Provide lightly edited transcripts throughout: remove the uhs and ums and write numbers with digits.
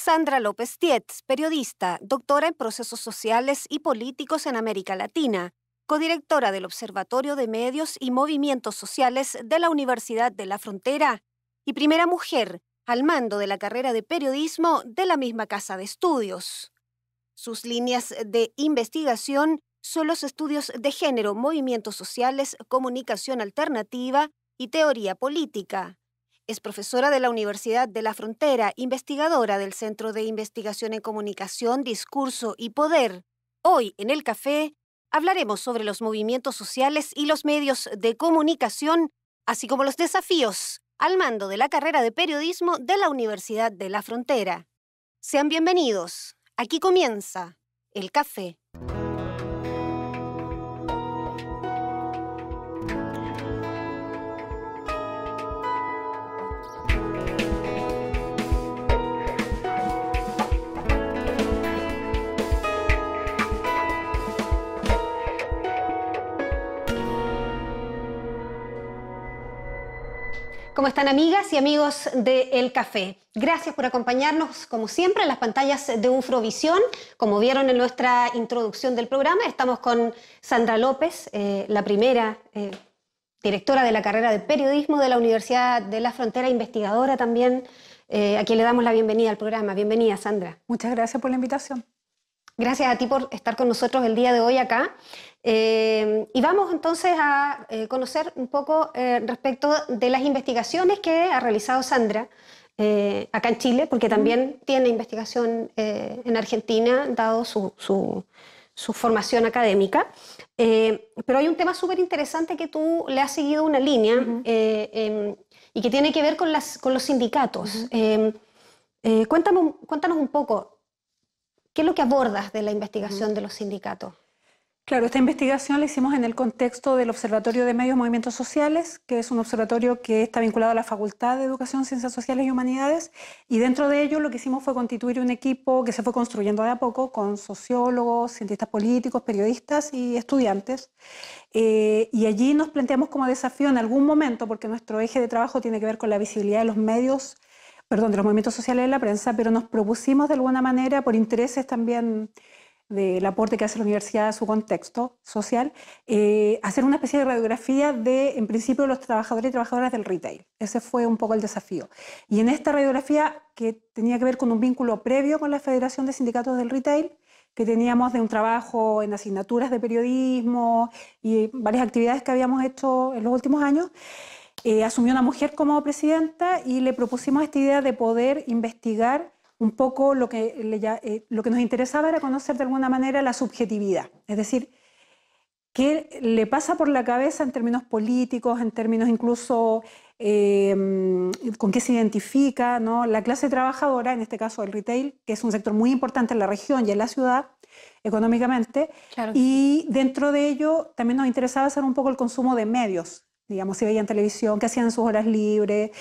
Sandra López Tietz, periodista, doctora en procesos sociales y políticos en América Latina, codirectora del Observatorio de Medios y Movimientos Sociales de la Universidad de la Frontera y primera mujer al mando de la carrera de periodismo de la misma casa de estudios. Sus líneas de investigación son los estudios de género, movimientos sociales, comunicación alternativa y teoría política. Es profesora de la Universidad de la Frontera, investigadora del Centro de Investigación en Comunicación, Discurso y Poder. Hoy, en El Café, hablaremos sobre los movimientos sociales y los medios de comunicación, así como los desafíos al mando de la carrera de periodismo de la Universidad de la Frontera. Sean bienvenidos. Aquí comienza El Café. ¿Cómo están, amigas y amigos de El Café? Gracias por acompañarnos, como siempre, en las pantallas de UFROvisión. Como vieron en nuestra introducción del programa, estamos con Sandra López, la primera directora de la carrera de periodismo de la Universidad de la Frontera, investigadora también, a quien le damos la bienvenida al programa. Bienvenida, Sandra. Muchas gracias por la invitación. Gracias a ti por estar con nosotros el día de hoy acá. Y vamos entonces a conocer un poco respecto de las investigaciones que ha realizado Sandra acá en Chile, porque también tiene investigación en Argentina, dado su formación académica. Pero hay un tema súper interesante que tú le has seguido una línea y que tiene que ver con los sindicatos. Cuéntanos un poco, ¿qué es lo que abordas de la investigación de los sindicatos? Claro, esta investigación la hicimos en el contexto del Observatorio de Medios y Movimientos Sociales, que es un observatorio que está vinculado a la Facultad de Educación, Ciencias Sociales y Humanidades, y dentro de ello lo que hicimos fue constituir un equipo que se fue construyendo de a poco con sociólogos, cientistas políticos, periodistas y estudiantes. Y allí nos planteamos como desafío en algún momento, porque nuestro eje de trabajo tiene que ver con la visibilidad de los medios, de los movimientos sociales de la prensa, pero nos propusimos de alguna manera, por intereses también del aporte que hace la universidad a su contexto social, hacer una especie de radiografía de, en principio, los trabajadores y trabajadoras del retail. Ese fue un poco el desafío. Y en esta radiografía, que tenía que ver con un vínculo previo con la Federación de Sindicatos del Retail, que teníamos de un trabajo en asignaturas de periodismo y varias actividades que habíamos hecho en los últimos años, asumió una mujer como presidenta y le propusimos esta idea de poder investigar un poco lo que nos interesaba era conocer de alguna manera la subjetividad, es decir, qué le pasa por la cabeza en términos políticos, en términos incluso con qué se identifica, ¿no? La clase trabajadora, en este caso el retail, que es un sector muy importante en la región y en la ciudad económicamente, claro. Y dentro de ello también nos interesaba hacer un poco el consumo de medios, digamos, si veían televisión, qué hacían en sus horas libres.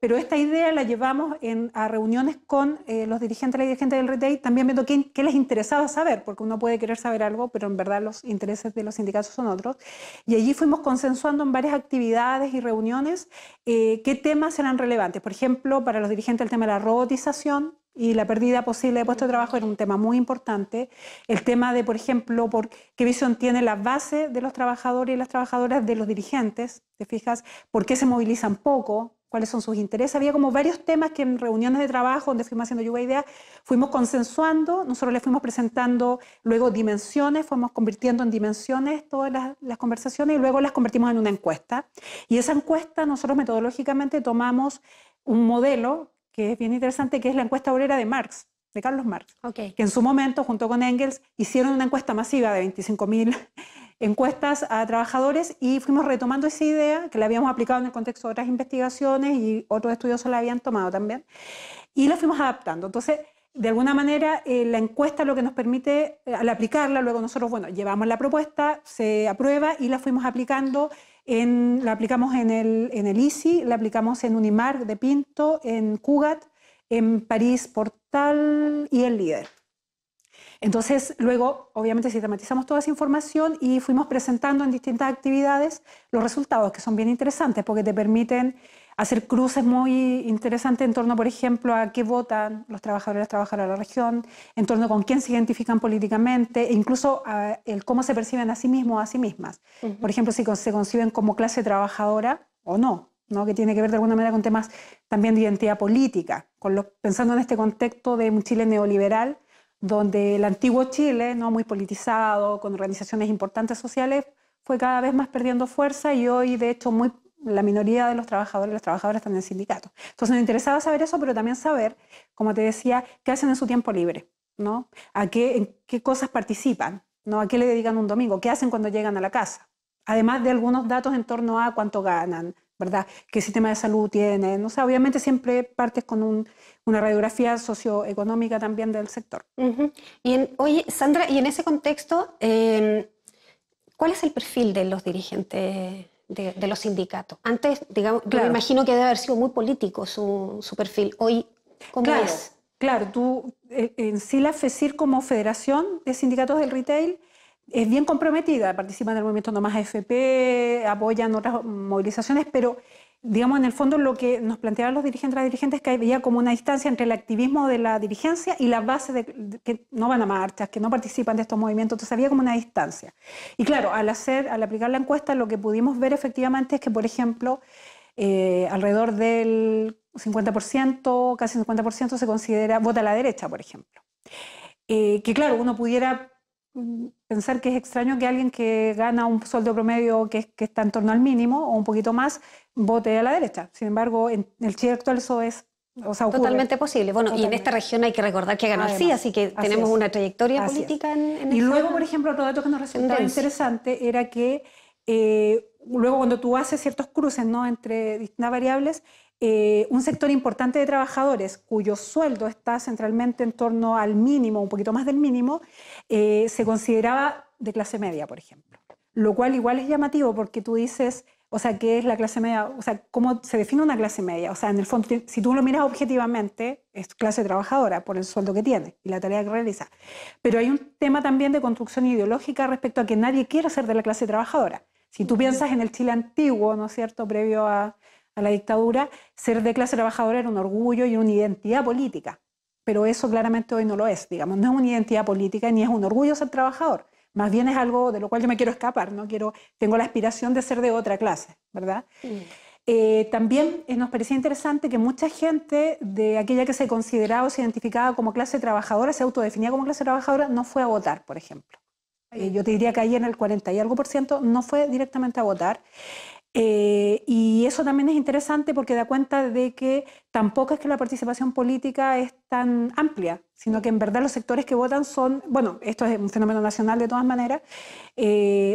Pero esta idea la llevamos a reuniones con los dirigentes y las dirigentes del retail, también viendo qué les interesaba saber, porque uno puede querer saber algo, pero en verdad los intereses de los sindicatos son otros. Y allí fuimos consensuando en varias actividades y reuniones qué temas eran relevantes. Por ejemplo, para los dirigentes el tema de la robotización y la pérdida posible de puestos de trabajo era un tema muy importante. El tema de, por ejemplo, qué visión tiene la base de los trabajadores y las trabajadoras de los dirigentes, ¿te fijas? ¿Por qué se movilizan poco? ¿Cuáles son sus intereses? Había como varios temas que en reuniones de trabajo, donde fuimos haciendo lluvia de ideas, fuimos consensuando, nosotros les fuimos presentando luego dimensiones, fuimos convirtiendo en dimensiones todas las conversaciones y luego las convertimos en una encuesta. Y esa encuesta nosotros metodológicamente tomamos un modelo que es bien interesante, que es la encuesta obrera de Marx, de Carlos Marx, que en su momento, junto con Engels, hicieron una encuesta masiva de 25.000 encuestas a trabajadores y fuimos retomando esa idea, que la habíamos aplicado en el contexto de otras investigaciones y otros estudiosos la habían tomado también, y la fuimos adaptando. Entonces, de alguna manera, la encuesta lo que nos permite, al aplicarla, luego nosotros, llevamos la propuesta, se aprueba y la fuimos aplicando. La aplicamos en el ISI, la aplicamos en Unimark de Pinto, en Cugat, en París Portal y en Líder. Entonces, luego, obviamente, sistematizamos toda esa información y fuimos presentando en distintas actividades los resultados, que son bien interesantes porque te permiten hacer cruces muy interesantes en torno, por ejemplo, a qué votan los trabajadores y las trabajadoras de la región, en torno a con quién se identifican políticamente, e incluso a el cómo se perciben a sí mismos o a sí mismas. Por ejemplo, si se conciben como clase trabajadora o no, ¿no? Que tiene que ver de alguna manera con temas también de identidad política, pensando en este contexto de un Chile neoliberal, donde el antiguo Chile, ¿no? Muy politizado, con organizaciones importantes sociales, fue cada vez más perdiendo fuerza y hoy, de hecho, la minoría de los trabajadores y las trabajadoras están en sindicatos. Entonces nos interesaba saber eso, pero también saber, como te decía, qué hacen en su tiempo libre, ¿no? En qué cosas participan, ¿no? A qué le dedican un domingo, qué hacen cuando llegan a la casa. Además de algunos datos en torno a cuánto ganan, ¿verdad? ¿Qué sistema de salud tienen? O sea, obviamente siempre partes con una radiografía socioeconómica también del sector. Oye, Sandra, y en ese contexto, ¿cuál es el perfil de los dirigentes de los sindicatos? Antes, digamos, claro. Yo me imagino que debe haber sido muy político su perfil. Hoy, ¿cómo es? Claro, en sí la FECIR como Federación de Sindicatos del Retail es bien comprometida, participa en el movimiento No Más AFP, apoyan otras movilizaciones, pero digamos en el fondo lo que nos planteaban los dirigentes, las dirigentes, es que había como una distancia entre el activismo de la dirigencia y la base que no van a marchas, que no participan de estos movimientos, entonces había como una distancia. Y claro, al aplicar la encuesta lo que pudimos ver efectivamente es que, por ejemplo, alrededor del 50%, casi 50% se considera, vota a la derecha, por ejemplo. Que claro, uno pudiera pensar que es extraño que alguien que gana un sueldo promedio que está en torno al mínimo o un poquito más vote a la derecha. Sin embargo, en el Chile actual eso es, o sea, ocurre. Totalmente posible. Bueno, y en esta región hay que recordar que ganó el sí, así que tenemos una trayectoria política en Y luego, por ejemplo, otro dato que nos resultaba interesante era que luego cuando tú haces ciertos cruces, ¿no? Entre distintas variables, un sector importante de trabajadores cuyo sueldo está centralmente en torno al mínimo, un poquito más del mínimo, se consideraba de clase media, por ejemplo. Lo cual igual es llamativo porque tú dices, o sea, ¿qué es la clase media? O sea, ¿cómo se define una clase media? O sea, en el fondo, si tú lo miras objetivamente, es clase trabajadora por el sueldo que tiene y la tarea que realiza. Pero hay un tema también de construcción ideológica respecto a que nadie quiere ser de la clase trabajadora. Si tú piensas en el Chile antiguo, ¿no es cierto?, previo a la dictadura, ser de clase trabajadora era un orgullo y una identidad política. Pero eso claramente hoy no lo es, digamos. No es una identidad política ni es un orgullo ser trabajador. Más bien es algo de lo cual yo me quiero escapar, ¿no? Tengo la aspiración de ser de otra clase, ¿verdad? También nos parecía interesante que mucha gente de aquella que se consideraba o se identificaba como clase trabajadora, se autodefinía como clase trabajadora, no fue a votar, por ejemplo. Yo te diría que ahí en el 40 y algo % no fue directamente a votar. Y eso también es interesante porque da cuenta de que tampoco es que la participación política es tan amplia, sino que en verdad los sectores que votan son, bueno, esto es un fenómeno nacional de todas maneras,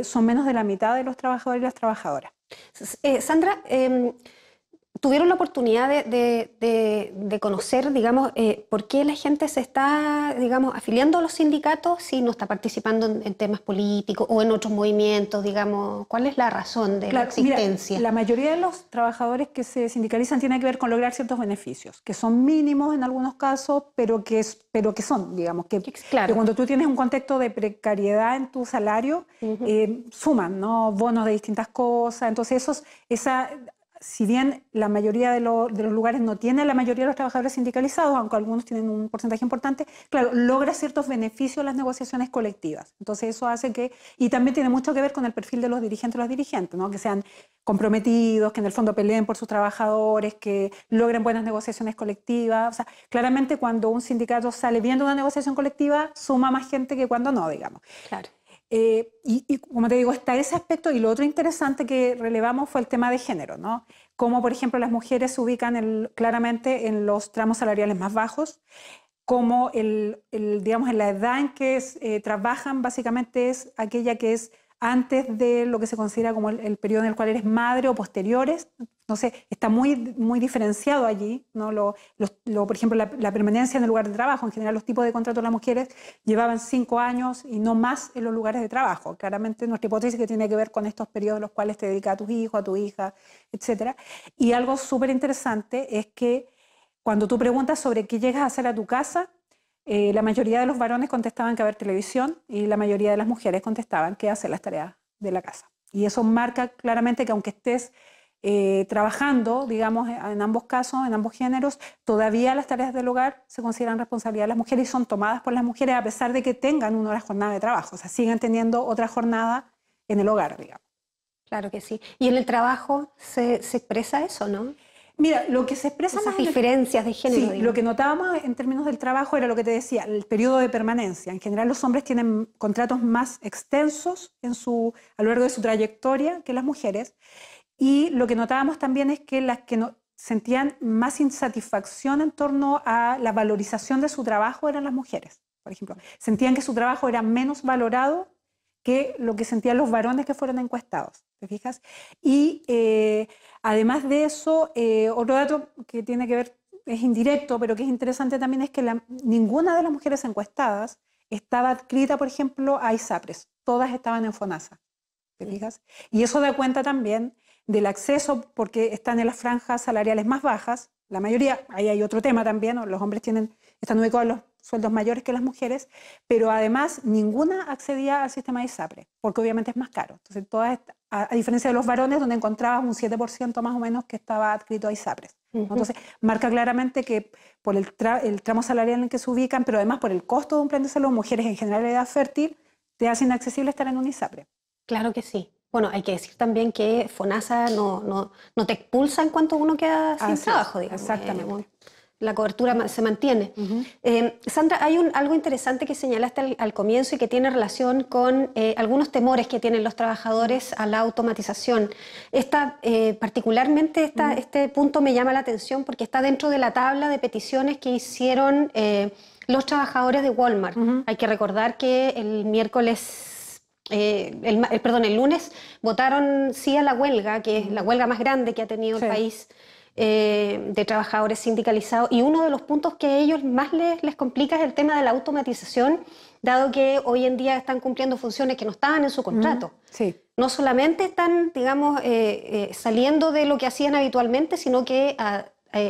son menos de la mitad de los trabajadores y las trabajadoras. Sandra, ¿tuvieron la oportunidad de conocer, digamos, por qué la gente se está, digamos, afiliando a los sindicatos si no está participando en temas políticos o en otros movimientos, digamos? ¿Cuál es la razón de la existencia? Mira, la mayoría de los trabajadores que se sindicalizan tiene que ver con lograr ciertos beneficios, que son mínimos en algunos casos, pero que son, digamos, que cuando tú tienes un contexto de precariedad en tu salario, suman, ¿no? Bonos de distintas cosas, entonces si bien la mayoría de los lugares no tiene la mayoría de los trabajadores sindicalizados, aunque algunos tienen un porcentaje importante, claro, logra ciertos beneficios en las negociaciones colectivas. Entonces eso hace que, y también tiene mucho que ver con el perfil de los dirigentes, ¿no? Que sean comprometidos, que en el fondo peleen por sus trabajadores, que logren buenas negociaciones colectivas. O sea, claramente cuando un sindicato sale viendo una negociación colectiva, suma más gente que cuando no, digamos. Claro. Y como te digo, está ese aspecto, y lo otro interesante que relevamos fue el tema de género, ¿no? Cómo, por ejemplo, las mujeres se ubican claramente en los tramos salariales más bajos, como digamos, en la edad en que trabajan, básicamente es aquella que es antes de lo que se considera como el periodo en el cual eres madre o posteriores. Entonces, está muy, muy diferenciado allí, ¿no? Por ejemplo, la permanencia en el lugar de trabajo. En general, los tipos de contratos de las mujeres llevaban 5 años y no más en los lugares de trabajo. Claramente, nuestra hipótesis que tiene que ver con estos periodos en los cuales te dedicas a tus hijos, a tu hija, etc. Y algo súper interesante es que cuando tú preguntas sobre qué llegas a hacer a tu casa, la mayoría de los varones contestaban que a ver televisión y la mayoría de las mujeres contestaban que hacer las tareas de la casa. Y eso marca claramente que aunque estés trabajando, digamos, en ambos casos, en ambos géneros, todavía las tareas del hogar se consideran responsabilidad de las mujeres y son tomadas por las mujeres a pesar de que tengan una hora jornada de trabajo, o sea, siguen teniendo otra jornada en el hogar, digamos. Claro que sí. Y en el trabajo se expresa eso, ¿no? Mira, lo que se expresa esas más diferencias de género. Sí, digamos. lo que notábamos en términos del trabajo era lo que te decía, el periodo de permanencia. En general los hombres tienen contratos más extensos a lo largo de su trayectoria que las mujeres. Y lo que notábamos también es que las que sentían más insatisfacción en torno a la valorización de su trabajo eran las mujeres, por ejemplo. Sentían que su trabajo era menos valorado que lo que sentían los varones que fueron encuestados, ¿te fijas? Y además de eso, otro dato que tiene que ver, es indirecto, pero que es interesante también, es que ninguna de las mujeres encuestadas estaba adscrita, por ejemplo, a ISAPRES. Todas estaban en FONASA, ¿te fijas? Y eso da cuenta también del acceso, porque están en las franjas salariales más bajas, la mayoría, ahí hay otro tema también, ¿no? Los hombres están ubicados en los sueldos mayores que las mujeres, pero además ninguna accedía al sistema de ISAPRE, porque obviamente es más caro. Entonces, a diferencia de los varones, donde encontrabas un 7% más o menos que estaba adscrito a ISAPRES. Entonces, marca claramente que por el tramo salarial en el que se ubican, pero además por el costo de un plan de salud, mujeres en general de edad fértil, te hace inaccesible estar en un ISAPRE. Claro que sí. Bueno, hay que decir también que FONASA no te expulsa en cuanto uno queda sin trabajo, digamos. Exactamente. La cobertura se mantiene. Sandra, hay algo interesante que señalaste al comienzo y que tiene relación con algunos temores que tienen los trabajadores a la automatización. Particularmente este punto me llama la atención porque está dentro de la tabla de peticiones que hicieron los trabajadores de Walmart. Hay que recordar que el lunes votaron sí a la huelga, que es la huelga más grande que ha tenido el país de trabajadores sindicalizados, y uno de los puntos que a ellos más les complica es el tema de la automatización, dado que hoy en día están cumpliendo funciones que no estaban en su contrato. No solamente están, digamos, saliendo de lo que hacían habitualmente, sino que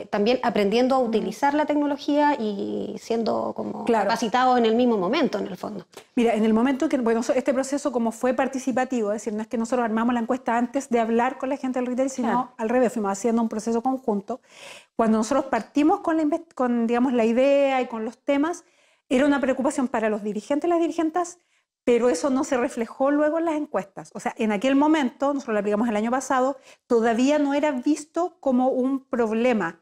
también aprendiendo a utilizar la tecnología y siendo como capacitados en el mismo momento, en el fondo. Mira, en el momento que, bueno, este proceso como fue participativo, es decir, no es que nosotros armamos la encuesta antes de hablar con la gente del retail, sino al revés, fuimos haciendo un proceso conjunto. Cuando nosotros partimos con digamos, la idea y con los temas, era una preocupación para los dirigentes y las dirigentes, pero eso no se reflejó luego en las encuestas. O sea, en aquel momento, nosotros lo aplicamos el año pasado, todavía no era visto como un problema,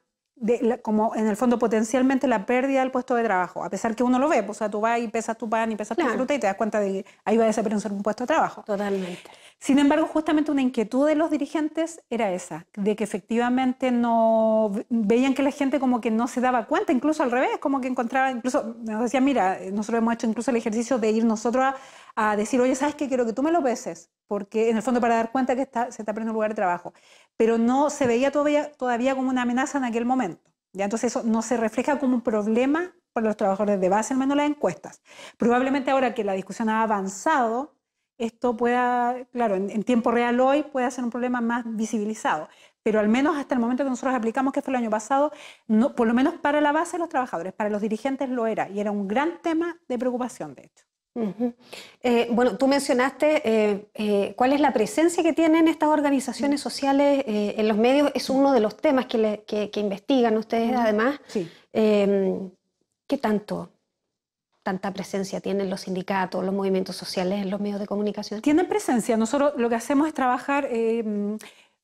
como en el fondo potencialmente la pérdida del puesto de trabajo, a pesar que uno lo ve, o sea, tú vas y pesas tu pan y pesas tu fruta y te das cuenta de que ahí va a desaparecer un puesto de trabajo. Totalmente. Sin embargo, justamente una inquietud de los dirigentes era esa, de que efectivamente no veían que la gente como que no se daba cuenta, incluso al revés, como que encontraba, incluso nos decían, mira, nosotros hemos hecho incluso el ejercicio de ir nosotros a decir, oye, ¿sabes qué? Quiero que tú me lo peses, porque en el fondo para dar cuenta que se está perdiendo un lugar de trabajo. Pero no se veía todavía como una amenaza en aquel momento. ¿Ya? Entonces eso no se refleja como un problema para los trabajadores de base, al menos las encuestas. Probablemente ahora que la discusión ha avanzado, esto pueda, claro, en tiempo real hoy puede ser un problema más visibilizado, pero al menos hasta el momento que nosotros aplicamos, que fue el año pasado, no, por lo menos para la base de los trabajadores, para los dirigentes lo era, y era un gran tema de preocupación, de hecho. Bueno, tú mencionaste cuál es la presencia que tienen estas organizaciones sociales en los medios, es uno de los temas que investigan ustedes además. Sí. ¿Qué tanta presencia tienen los sindicatos, los movimientos sociales en los medios de comunicación? Tienen presencia. Nosotros lo que hacemos es trabajar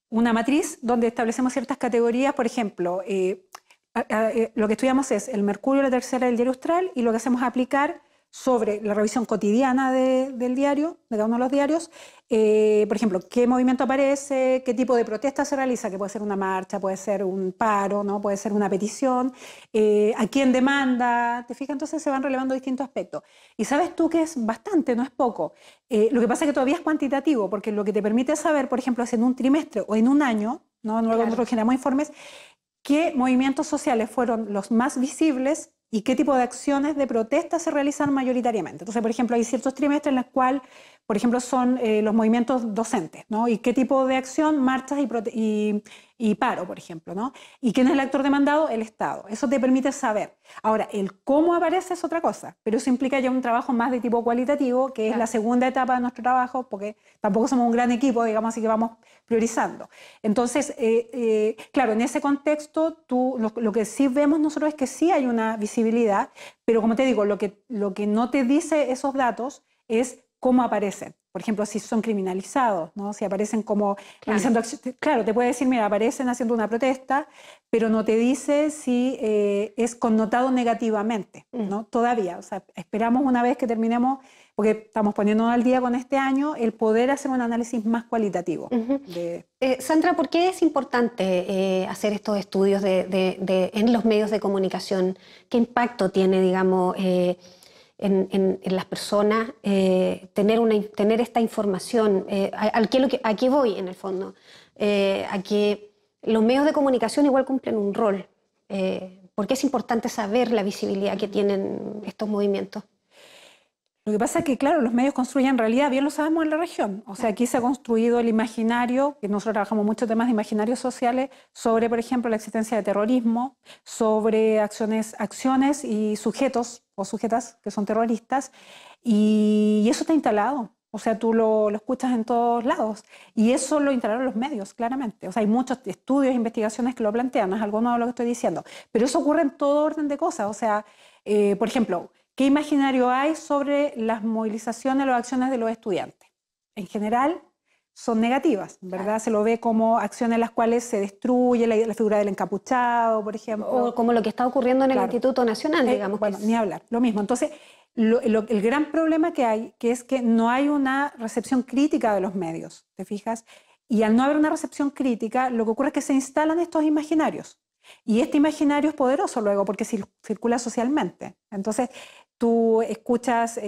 una matriz donde establecemos ciertas categorías. Por ejemplo, lo que estudiamos es el Mercurio, la Tercera del Diario Austral, y lo que hacemos es aplicar sobre la revisión cotidiana del diario, de cada uno de los diarios, por ejemplo, qué movimiento aparece, qué tipo de protesta se realiza, que puede ser una marcha, puede ser un paro, ¿no? Puede ser una petición, a quién demanda, ¿te fijas? Entonces se van relevando distintos aspectos. Y sabes tú que es bastante, no es poco. Lo que pasa es que todavía es cuantitativo, porque lo que te permite saber, por ejemplo, es en un trimestre o en un año, ¿no? Luego nosotros generamos informes, qué movimientos sociales fueron los más visibles y qué tipo de acciones de protesta se realizan mayoritariamente. Entonces, por ejemplo, hay ciertos trimestres en los cuales por ejemplo, son los movimientos docentes, ¿no? Y qué tipo de acción, marchas y paro, por ejemplo, ¿no? ¿Y quién es el actor demandado? El Estado. Eso te permite saber. Ahora, el cómo aparece es otra cosa, pero eso implica ya un trabajo más de tipo cualitativo, que es la segunda etapa de nuestro trabajo, porque tampoco somos un gran equipo, digamos, así que vamos priorizando. Entonces, claro, en ese contexto, lo que sí vemos nosotros es que sí hay una visibilidad, pero como te digo, lo que no te dice esos datos es cómo aparecen. Por ejemplo, si son criminalizados, ¿no? Si aparecen como realizando acciones. Claro, te puede decir, mira, aparecen haciendo una protesta, pero no te dice si es connotado negativamente, ¿no? Todavía. O sea, esperamos una vez que terminemos, porque estamos poniéndonos al día con este año, el poder hacer un análisis más cualitativo. Sandra, ¿por qué es importante hacer estos estudios en los medios de comunicación? ¿Qué impacto tiene, digamos, en las personas tener esta información? ¿A qué voy en el fondo? A que los medios de comunicación igual cumplen un rol. ¿Por qué es importante saber la visibilidad que tienen estos movimientos? Lo que pasa es que, claro, los medios construyen realidad, bien lo sabemos en la región. O sea, aquí se ha construido el imaginario, que nosotros trabajamos muchos temas de imaginarios sociales, sobre, por ejemplo, la existencia de terrorismo, sobre acciones y sujetos o sujetas que son terroristas, y eso está instalado. O sea, tú lo escuchas en todos lados. Y eso lo instalaron los medios, claramente. O sea, hay muchos estudios e investigaciones que lo plantean, no es algo nuevo lo que estoy diciendo. Pero eso ocurre en todo orden de cosas. O sea, por ejemplo, ¿qué imaginario hay sobre las movilizaciones o las acciones de los estudiantes? En general son negativas, ¿verdad? Claro. Se lo ve como acciones en las cuales se destruye la figura del encapuchado, por ejemplo. O como lo que está ocurriendo en el Instituto Nacional, digamos. Bueno, ni hablar, lo mismo. Entonces, el gran problema que hay, que es que no hay una recepción crítica de los medios, ¿te fijas? Y al no haber una recepción crítica, lo que ocurre es que se instalan estos imaginarios. Y este imaginario es poderoso luego porque circula socialmente. Entonces, tú escuchas,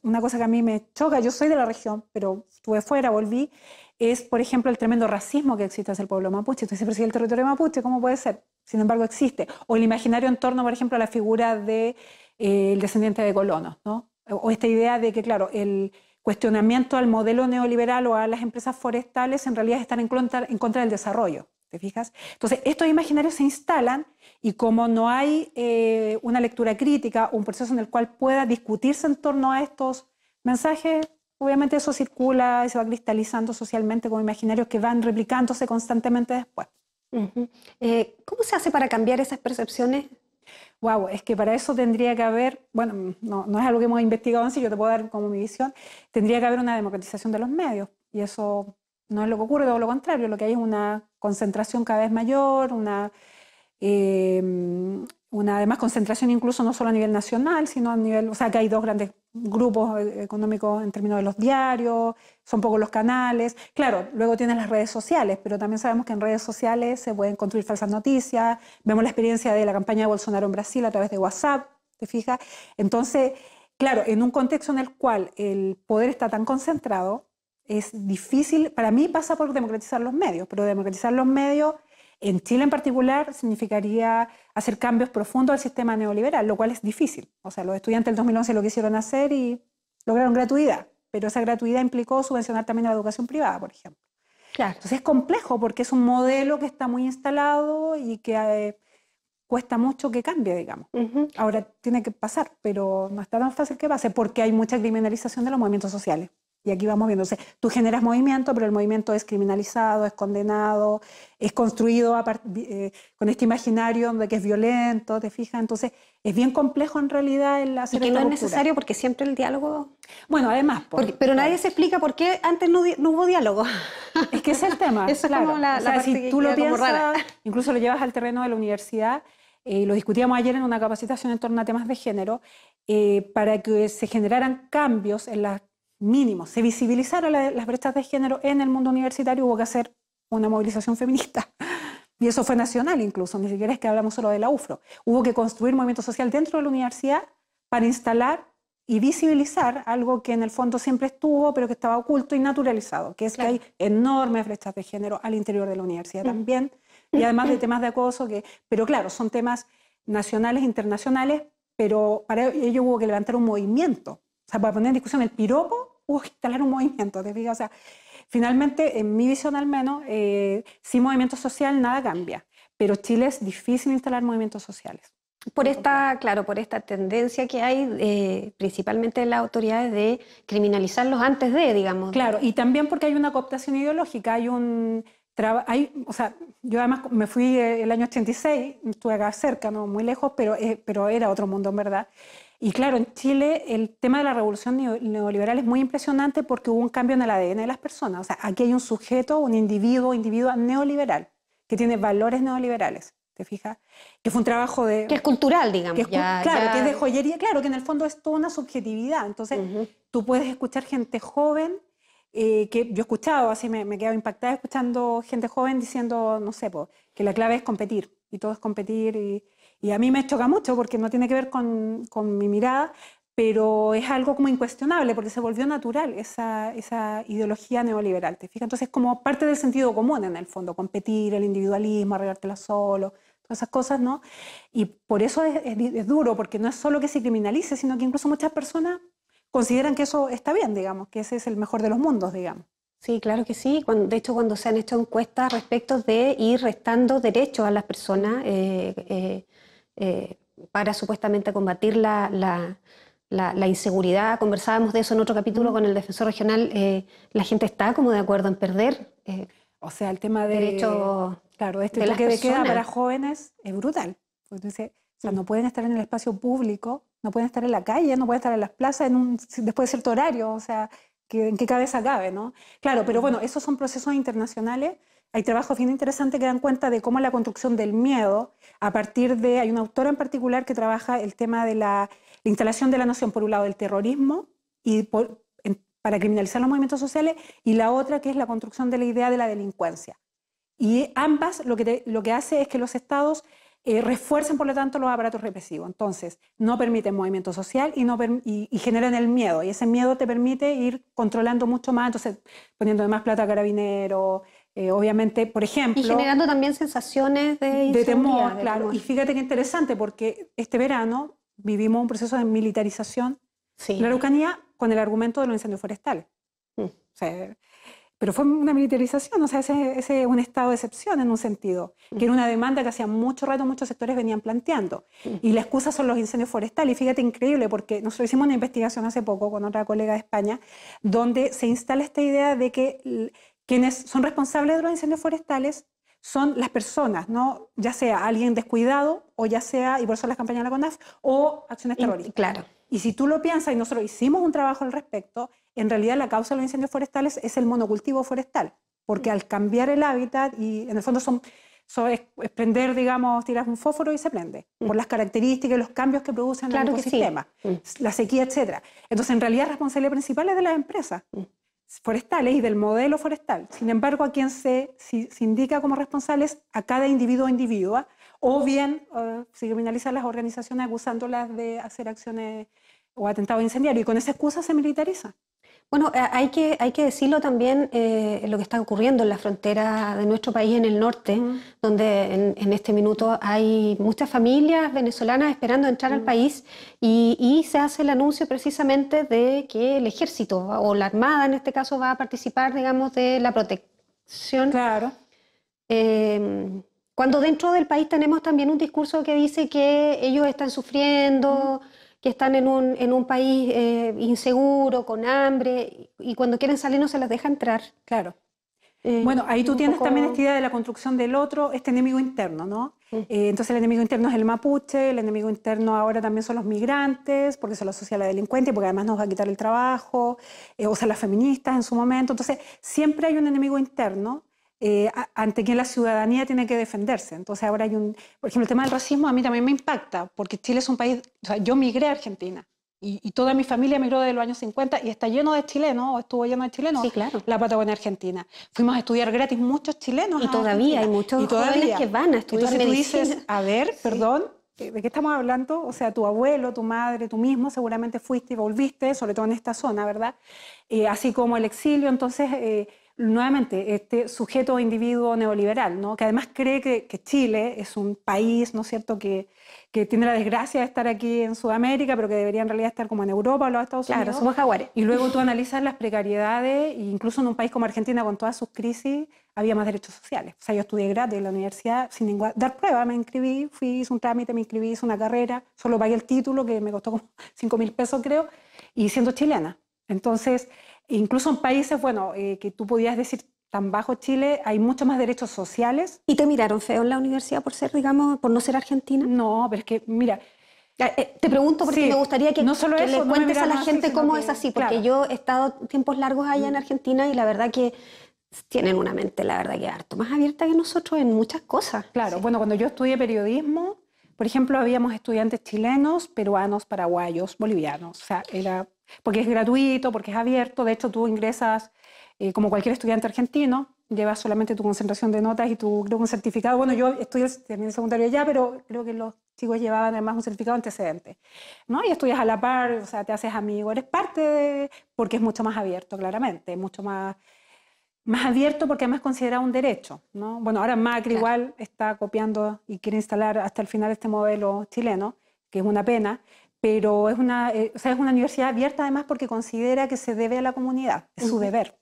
una cosa que a mí me choca, yo soy de la región, pero estuve fuera, volví, es, por ejemplo, el tremendo racismo que existe hacia el pueblo mapuche. Entonces, pero si el territorio mapuche, ¿cómo puede ser? Sin embargo, existe. O el imaginario en torno, por ejemplo, a la figura del descendiente de colonos, ¿no? O esta idea de que, claro, el cuestionamiento al modelo neoliberal o a las empresas forestales en realidad están en contra del desarrollo. ¿Te fijas? Entonces, estos imaginarios se instalan y como no hay una lectura crítica, un proceso en el cual pueda discutirse en torno a estos mensajes, obviamente eso circula y se va cristalizando socialmente como imaginarios que van replicándose constantemente después. ¿Cómo se hace para cambiar esas percepciones? Wow, es que para eso tendría que haber, bueno, no es algo que hemos investigado en sí, yo te puedo dar como mi visión, tendría que haber una democratización de los medios y eso no es lo que ocurre, todo lo contrario, lo que hay es una concentración cada vez mayor, una además concentración incluso no solo a nivel nacional, sino a nivel, o sea, que hay dos grandes grupos económicos en términos de los diarios, son pocos los canales. Claro, luego tienes las redes sociales, pero también sabemos que en redes sociales se pueden construir falsas noticias. Vemos la experiencia de la campaña de Bolsonaro en Brasil a través de WhatsApp, ¿te fijas? Entonces, claro, en un contexto en el cual el poder está tan concentrado, es difícil, para mí pasa por democratizar los medios, pero democratizar los medios en Chile en particular significaría hacer cambios profundos al sistema neoliberal, lo cual es difícil. O sea, los estudiantes del 2011 lo quisieron hacer y lograron gratuidad, pero esa gratuidad implicó subvencionar también a la educación privada, por ejemplo. Claro. Entonces es complejo porque es un modelo que está muy instalado y que cuesta mucho que cambie, digamos. Ahora tiene que pasar, pero no está tan fácil que pase porque hay mucha criminalización de los movimientos sociales. Y aquí vamos viendo, o sea, tú generas movimiento, pero el movimiento es criminalizado, es condenado, es construido con este imaginario de que es violento, ¿te fijas? Entonces, es bien complejo en realidad el hacer esta ruptura. Y que no es necesario porque siempre el diálogo... Bueno, además... pero nadie se explica por qué antes no hubo diálogo. Es que ese es el tema. Eso claro. Es como la parte si que tú lo piensas, rara. Incluso lo llevas al terreno de la universidad, lo discutíamos ayer en una capacitación en torno a temas de género, para que se generaran cambios en las mínimo, se visibilizaron las brechas de género en el mundo universitario, hubo que hacer una movilización feminista. Y eso fue nacional incluso, ni siquiera es que hablamos solo de la UFRO. Hubo que construir movimiento social dentro de la universidad para instalar y visibilizar algo que en el fondo siempre estuvo, pero que estaba oculto y naturalizado, que es que hay enormes brechas de género al interior de la universidad también, y además de temas de acoso, pero claro, son temas nacionales, internacionales, pero para ello hubo que levantar un movimiento. O sea, para poner en discusión el piropo, instalar un movimiento, ¿te fijas? O sea, finalmente, en mi visión al menos, sin movimiento social nada cambia, pero Chile es difícil instalar movimientos sociales. Por esta, claro, por esta tendencia que hay, principalmente de las autoridades, de criminalizarlos antes de, digamos. Claro, y también porque hay una cooptación ideológica, o sea, yo además me fui el año 86, estuve acá cerca, no muy lejos, pero era otro mundo en verdad. Y claro, en Chile el tema de la revolución neoliberal es muy impresionante porque hubo un cambio en el ADN de las personas. O sea, aquí hay un sujeto, un individuo neoliberal, que tiene valores neoliberales. ¿Te fijas? Que fue un trabajo de... Que es cultural, digamos. Que es de joyería, claro, que en el fondo es toda una subjetividad. Entonces, tú puedes escuchar gente joven, que yo he escuchado, así me he quedado impactada escuchando gente joven diciendo, no sé, que la clave es competir, y todo es competir, y a mí me choca mucho porque no tiene que ver con mi mirada, pero es algo como incuestionable, porque se volvió natural esa ideología neoliberal, ¿te fijas? Entonces es como parte del sentido común en el fondo, competir, el individualismo, arreglártela solo, todas esas cosas, ¿no? Y por eso es duro, porque no es solo que se criminalice, sino que incluso muchas personas consideran que eso está bien, digamos, que ese es el mejor de los mundos, digamos. Sí, claro que sí. De hecho, cuando se han hecho encuestas respecto de ir restando derechos a las personas para supuestamente combatir la inseguridad, conversábamos de eso en otro capítulo con el defensor regional, la gente está como de acuerdo en perder o sea, el tema de derechos. Claro, este toque de queda para jóvenes es brutal. Entonces, o sea, no pueden estar en el espacio público, no pueden estar en la calle, no pueden estar en las plazas después de cierto horario, o sea, ¿en qué cabeza cabe, no? Claro, pero bueno, esos son procesos internacionales. Hay trabajos bien interesantes que dan cuenta de cómo la construcción del miedo, hay una autora en particular que trabaja el tema de la instalación de la noción, por un lado, del terrorismo para criminalizar los movimientos sociales, y la otra que es la construcción de la idea de la delincuencia. Y ambas lo que hace es que los estados refuercen, por lo tanto, los aparatos represivos. Entonces, no permiten movimiento social y generan el miedo. Y ese miedo te permite ir controlando mucho más, entonces poniendo más plata a carabineros, obviamente, por ejemplo... Y generando también sensaciones de temor, claro. Temor. Y fíjate qué interesante, porque este verano vivimos un proceso de militarización de la Araucanía con el argumento de los incendios forestales. O sea, pero fue una militarización, o sea, ese es un estado de excepción en un sentido, que era una demanda que hacía mucho rato muchos sectores venían planteando. Y la excusa son los incendios forestales. Y fíjate, increíble, porque nosotros hicimos una investigación hace poco con otra colega de España, donde se instala esta idea de que quienes son responsables de los incendios forestales son las personas, ¿no? Ya sea alguien descuidado, o ya sea, y por eso las campañas de la CONAF, o acciones terroristas. Claro. Y si tú lo piensas, y nosotros hicimos un trabajo al respecto, en realidad la causa de los incendios forestales es el monocultivo forestal, porque al cambiar el hábitat, y en el fondo es prender, digamos, tiras un fósforo y se prende, por las características y los cambios que producen en el ecosistema, la sequía, etc. Entonces, en realidad, la responsabilidad principal es de las empresas forestales y del modelo forestal. Sin embargo, a quien se indica como responsables a cada individuo o individua, o bien se criminalizan las organizaciones acusándolas de hacer acciones o atentados incendiarios, y con esa excusa se militariza. Bueno, hay que decirlo también, lo que está ocurriendo en la frontera de nuestro país en el norte, donde en este minuto hay muchas familias venezolanas esperando entrar al país, y se hace el anuncio precisamente de que el ejército o la armada en este caso va a participar, digamos, de la protección. Claro. Cuando dentro del país tenemos también un discurso que dice que ellos están sufriendo, que están en un país inseguro, con hambre, y cuando quieren salir no se les deja entrar. Claro. Bueno, ahí tú tienes también esta idea de la construcción del otro, este enemigo interno, ¿no? Entonces el enemigo interno es el mapuche, el enemigo interno ahora también son los migrantes, porque se lo asocia a la delincuencia, porque además nos va a quitar el trabajo, o sea, las feministas en su momento. Entonces siempre hay un enemigo interno ante quien la ciudadanía tiene que defenderse. Entonces ahora por ejemplo, el tema del racismo a mí también me impacta, porque Chile es un país, o sea, yo migré a Argentina, y toda mi familia migró desde los años 50, y está lleno de chilenos, o estuvo lleno de chilenos, sí, claro, la Patagonia Argentina. Fuimos a estudiar gratis muchos chilenos. Y todavía hay muchos jóvenes que van a estudiar medicina. Entonces tú dices, a ver, perdón, ¿de qué estamos hablando? O sea, tu abuelo, tu madre, tú mismo seguramente fuiste y volviste, sobre todo en esta zona, ¿verdad? Así como el exilio. Entonces, nuevamente, este sujeto o individuo neoliberal, ¿no? Que además cree que Chile es un país, ¿no es cierto?, que tiene la desgracia de estar aquí en Sudamérica, pero que debería en realidad estar como en Europa o los Estados Unidos. Claro, somos jaguares. Y luego tú analizas las precariedades, e incluso en un país como Argentina, con todas sus crisis, había más derechos sociales. O sea, yo estudié gratis en la universidad sin dar prueba, me inscribí, hice un trámite, me inscribí, hice una carrera, solo pagué el título, que me costó como 5.000 pesos, creo, y siendo chilena. Entonces, incluso en países, bueno, que tú podías decir tan bajo Chile, hay mucho más derechos sociales. ¿Y te miraron feo en la universidad por ser, digamos, por no ser argentina? No, pero es que, mira... Te pregunto porque me gustaría que, no solo que eso, le cuentes a la gente cómo es así, porque claro. yo he estado tiempos largos allá en Argentina y la verdad que tienen una mente, la verdad que harto más abierta que nosotros en muchas cosas. Claro, bueno, cuando yo estudié periodismo, por ejemplo, habíamos estudiantes chilenos, peruanos, paraguayos, bolivianos, o sea, era... porque es gratuito, porque es abierto, de hecho tú ingresas como cualquier estudiante argentino, llevas solamente tu concentración de notas y tu, creo, un certificado. Bueno, yo terminé el secundario allá, pero creo que los chicos llevaban además un certificado antecedente, ¿no? Y estudias a la par, o sea, te haces amigo, eres parte de... porque es mucho más abierto, claramente, mucho más abierto porque además es considerado un derecho, ¿no? Bueno, ahora Macri igual está copiando y quiere instalar hasta el final este modelo chileno, que es una pena, pero es una, o sea, es una universidad abierta además porque considera que se debe a la comunidad, es su deber.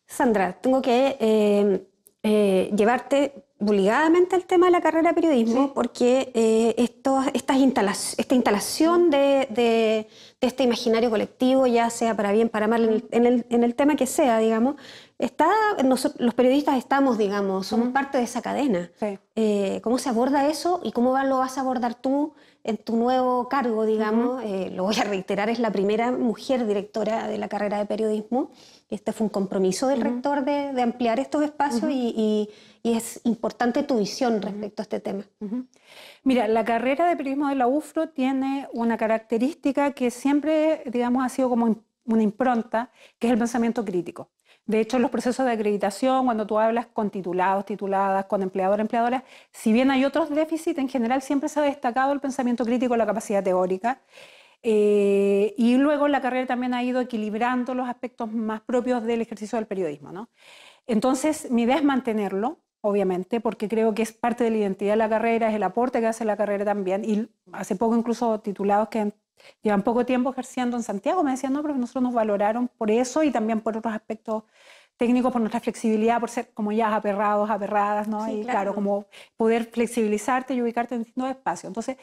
Sandra, tengo que llevarte obligadamente al tema de la carrera de periodismo, porque esta instalación de este imaginario colectivo, ya sea para bien, para mal, en el tema que sea, digamos, los periodistas estamos, digamos, somos parte de esa cadena. Sí. ¿Cómo se aborda eso y cómo lo vas a abordar tú en tu nuevo cargo, digamos? Lo voy a reiterar, es la primera mujer directora de la carrera de periodismo. Este fue un compromiso del rector de ampliar estos espacios y es importante tu visión respecto a este tema. Mira, la carrera de periodismo de la UFRO tiene una característica que siempre, digamos, ha sido como una impronta, que es el pensamiento crítico. De hecho, en los procesos de acreditación, cuando tú hablas con titulados, tituladas, con empleador, empleadoras, si bien hay otros déficits, en general siempre se ha destacado el pensamiento crítico, la capacidad teórica. Y luego la carrera también ha ido equilibrando los aspectos más propios del ejercicio del periodismo, ¿no? Entonces, mi idea es mantenerlo, obviamente, porque creo que es parte de la identidad de la carrera, es el aporte que hace la carrera también. Y hace poco incluso titulados que llevan poco tiempo ejerciendo en Santiago me decían, no, pero nosotros nos valoraron por eso y también por otros aspectos técnicos, por nuestra flexibilidad, por ser como ya aperrados, aperradas, ¿no? Sí, y claro, como poder flexibilizarte y ubicarte en distintos espacios. Entonces,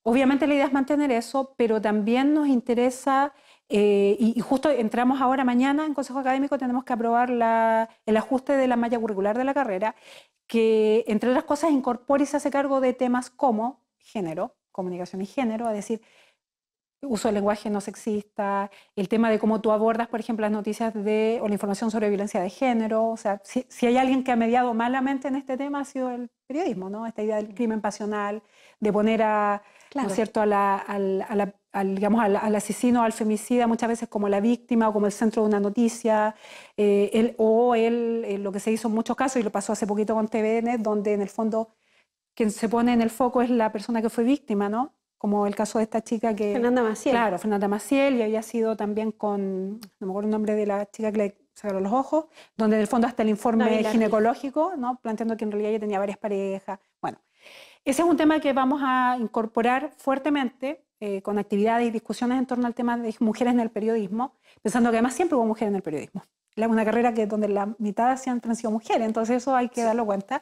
obviamente la idea es mantener eso, pero también nos interesa, y justo entramos ahora mañana en Consejo Académico, tenemos que aprobar el ajuste de la malla curricular de la carrera, que entre otras cosas incorpora y se hace cargo de temas como género, comunicación y género, es decir, uso del lenguaje no sexista, el tema de cómo tú abordas, por ejemplo, las noticias o la información sobre violencia de género. O sea, si hay alguien que ha mediado malamente en este tema ha sido el periodismo, ¿no? Esta idea del crimen pasional, de poner ¿no es cierto?, digamos, al asesino, al femicida, muchas veces como la víctima o como el centro de una noticia, lo que se hizo en muchos casos, y lo pasó hace poquito con TVN, donde en el fondo quien se pone en el foco es la persona que fue víctima, ¿no? Como el caso de esta chica que... Fernanda Maciel. Claro, Fernanda Maciel, y había sido también con, no me acuerdo el nombre de la chica que le sacaron los ojos, donde en el fondo hasta el informe ginecológico, ¿no? Planteando que en realidad ella tenía varias parejas. Bueno, ese es un tema que vamos a incorporar fuertemente con actividades y discusiones en torno al tema de mujeres en el periodismo, pensando que además siempre hubo mujeres en el periodismo. Es una carrera donde la mitad siempre han sido mujeres, entonces eso hay que darlo cuenta.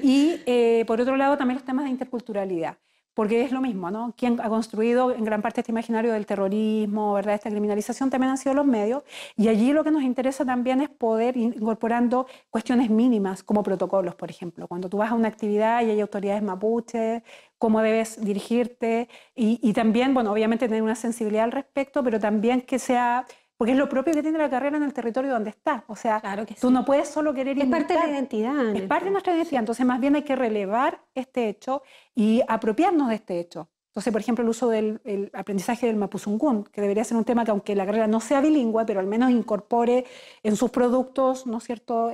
Y por otro lado también los temas de interculturalidad, porque es lo mismo, ¿no? Quien ha construido en gran parte este imaginario del terrorismo, ¿verdad?, esta criminalización, también han sido los medios, y allí lo que nos interesa también es poder ir incorporando cuestiones mínimas, como protocolos, por ejemplo. Cuando tú vas a una actividad y hay autoridades mapuches, cómo debes dirigirte, y también, bueno, obviamente tener una sensibilidad al respecto, pero también que sea... Porque es lo propio que tiene la carrera en el territorio donde está. O sea, claro que tú no puedes solo querer imitar. Es parte de la identidad. Es parte de nuestra identidad. Entonces, más bien hay que relevar este hecho y apropiarnos de este hecho. Entonces, por ejemplo, el uso del aprendizaje del mapuzungún, que debería ser un tema que, aunque la carrera no sea bilingüe, pero al menos incorpore en sus productos, ¿no es cierto?,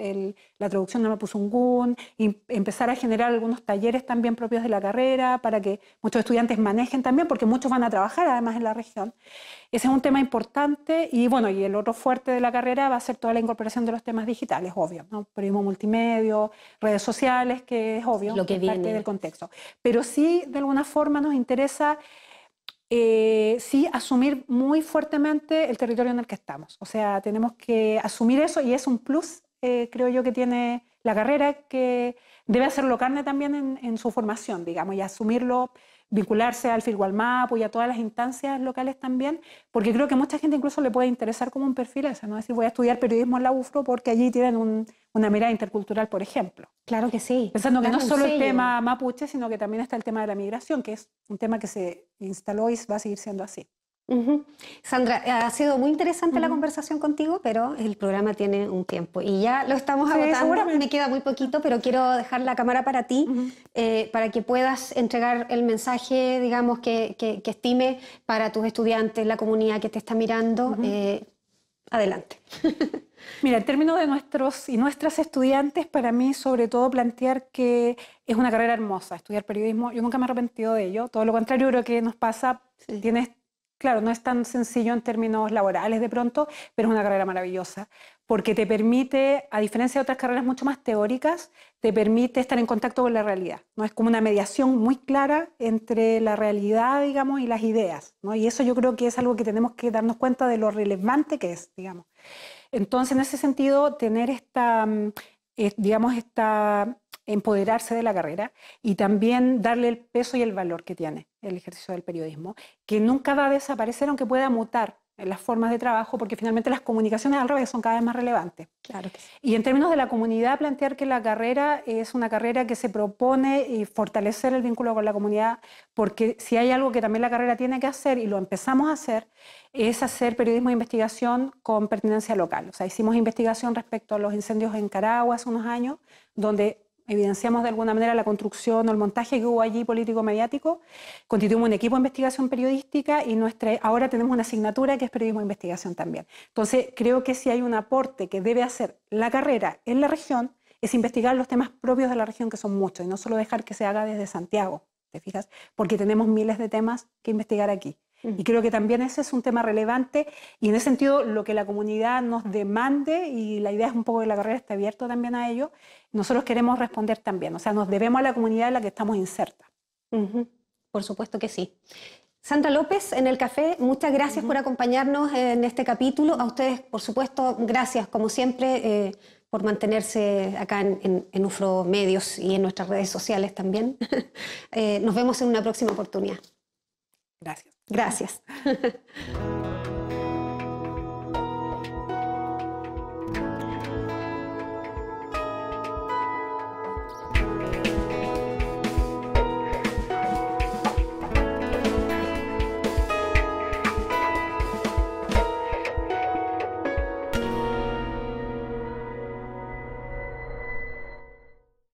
la traducción del mapuzungún, y empezar a generar algunos talleres también propios de la carrera para que muchos estudiantes manejen también, porque muchos van a trabajar además en la región. Ese es un tema importante y, bueno, y el otro fuerte de la carrera va a ser toda la incorporación de los temas digitales, obvio, ¿no? Periodismo multimedia, redes sociales, que es obvio, lo que es viene. parte del contexto. Pero sí, de alguna forma nos interesa sí asumir muy fuertemente el territorio en el que estamos. O sea, tenemos que asumir eso y es un plus, creo yo, que tiene la carrera, que debe hacerlo carne también en su formación, digamos, y asumirlo, vincularse al Firgualmapu y a todas las instancias locales también, porque creo que a mucha gente incluso le puede interesar como un perfil ese, ¿no? Es decir, voy a estudiar periodismo en la UFRO porque allí tienen una mirada intercultural, por ejemplo. Claro que sí. Pensando que no es solo el sello. tema mapuche, sino que también está el tema de la migración, que es un tema que se instaló y va a seguir siendo así. Sandra, ha sido muy interesante la conversación contigo, pero el programa tiene un tiempo y ya lo estamos agotando. Me queda muy poquito, pero quiero dejar la cámara para ti, para que puedas entregar el mensaje, digamos, que estime para tus estudiantes, la comunidad que te está mirando. Adelante. Mira, en términos de nuestros y nuestras estudiantes, para mí sobre todo plantear que es una carrera hermosa, estudiar periodismo. Yo nunca me he arrepentido de ello, todo lo contrario, creo que nos pasa, claro, no es tan sencillo en términos laborales de pronto, pero es una carrera maravillosa, porque te permite, a diferencia de otras carreras mucho más teóricas, te permite estar en contacto con la realidad, ¿no? Es como una mediación muy clara entre la realidad, digamos, y las ideas, ¿no? Y eso yo creo que es algo que tenemos que darnos cuenta de lo relevante que es, digamos. Entonces, en ese sentido, tener empoderarse de la carrera y también darle el peso y el valor que tiene el ejercicio del periodismo, que nunca va a desaparecer, aunque pueda mutar en las formas de trabajo, porque finalmente las comunicaciones al revés son cada vez más relevantes. Claro que sí. Y en términos de la comunidad, plantear que la carrera es una carrera que se propone fortalecer el vínculo con la comunidad, porque si hay algo que también la carrera tiene que hacer, y lo empezamos a hacer, es hacer periodismo de investigación con pertinencia local. O sea, hicimos investigación respecto a los incendios en Carahua hace unos años, donde evidenciamos de alguna manera la construcción o el montaje que hubo allí político-mediático, constituimos un equipo de investigación periodística y ahora tenemos una asignatura que es periodismo de investigación también. Entonces, creo que si hay un aporte que debe hacer la carrera en la región, es investigar los temas propios de la región, que son muchos, y no solo dejar que se haga desde Santiago, ¿te fijas? Porque tenemos miles de temas que investigar aquí. Y creo que también ese es un tema relevante y en ese sentido lo que la comunidad nos demande, y la idea es un poco que la carrera esté abierta también a ello, nosotros queremos responder también, o sea, nos debemos a la comunidad en la que estamos insertas. Por supuesto que sí. Sandra López, en el café, muchas gracias por acompañarnos en este capítulo. A ustedes, por supuesto, gracias, como siempre, por mantenerse acá en UFRO Medios y en nuestras redes sociales también. Nos vemos en una próxima oportunidad. Gracias. Gracias.